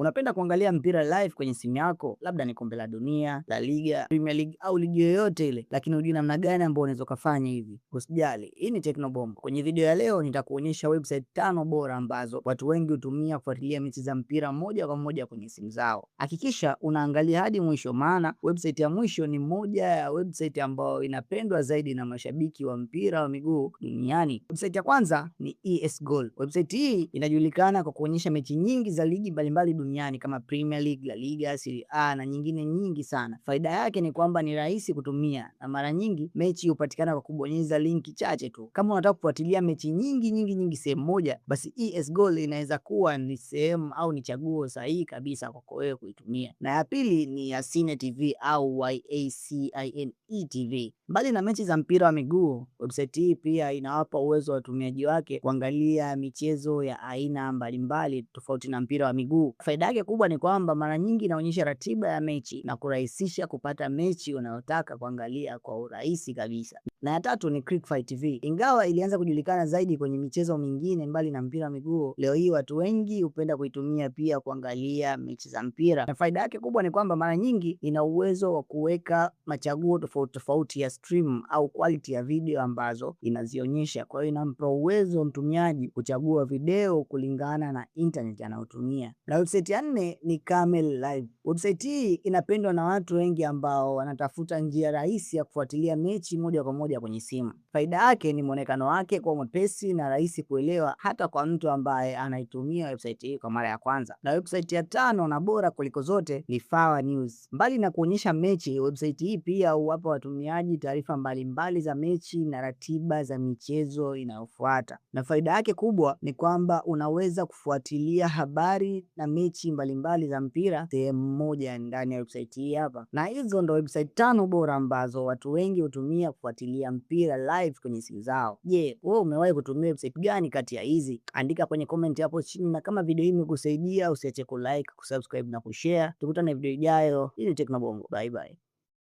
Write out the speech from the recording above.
Unapenda kuangalia mpira live kwenye simu yako, labda ni kombe la dunia, La Liga, Premier League au ligi yoyote ile, lakini hujui namna gani ambayo unaweza kufanya hivi. Usijali, hii ni Technobomb. Kwenye video ya leo nitakuonyesha website 5 bora ambazo watu wengi hutumia kufuatilia mechi za mpira moja kwa moja kwenye simu zao. Hakikisha unaangalia hadi mwisho, maana website ya mwisho ni moja ya website ambayo inapendwa zaidi na mashabiki wa mpira wa miguu duniani. Website ya kwanza ni ES Goal. Website hii inajulikana kwa kuonyesha mechi nyingi za ligi mbalimbali duniani kama Premier League, La Liga, Serie A na nyingine nyingi sana. Faida yake ni kwamba ni rahisi kutumia na mara nyingi mechi hupatikana kwa kubonyeza linki chache tu. Kama unataka kufuatilia mechi nyingi sehemu moja, basi ES Goal inaweza kuwa ni sehemu au ni chaguo sahihi kabisa kwako wewe kuitumia. Na ya pili ni Yacine TV au YACINE TV. Mbali na mechi za mpira wa miguu, website hii pia inawapa uwezo wa watumiaji wake kuangalia michezo ya aina mbalimbali tofauti na mpira wa miguu. Faida yake kubwa ni kwamba mara nyingi inaonyesha ratiba ya mechi na kurahisisha kupata mechi unayotaka kuangalia kwa urahisi kabisa. Na ya tatu ni Crickfight TV. Ingawa ilianza kujulikana zaidi kwenye michezo mingine mbali na mpira wa miguu, leo hii watu wengi hupenda kuitumia pia kuangalia mechi za mpira. Na faida yake kubwa ni kwamba mara nyingi ina uwezo wa kuweka machaguo tofauti ya stream au quality ya video ambazo inazionyesha. Kwa hiyo inampa uwezo mtumiaji kuchagua video kulingana na internet anayotumia. Na website ya 4 ni Camel Live. Website hii inapendwa na watu wengi ambao wanatafuta njia rahisi ya kufuatilia mechi moja kwa moja kwenye simu. Faida yake ni muonekano wake kwa mwepesi na rahisi kuelewa hata kwa mtu ambaye anaitumia website hii kwa mara ya kwanza. Na website ya 5 na bora kuliko zote ni Fawa News. Mbali na kuonyesha mechi, website hii pia huwapa watumiaji taarifa mbalimbali za mechi na ratiba za michezo inayofuata. Na faida yake kubwa ni kwamba unaweza kufuatilia habari na mechi mbalimbali za mpira sehemu moja ndani ya website hii hapa. Na hizo ndo website 5 bora ambazo watu wengi hutumia kufuatilia mpira live kwenye simu zao. Je, wewe umewahi kutumia website gani kati ya hizi? Andika kwenye comment hapo chini, na kama video hii imekusaidia usiache kulike, kusubscribe na kushare. Tukutane video ijayo. Hii ni Technobomb. Bye bye.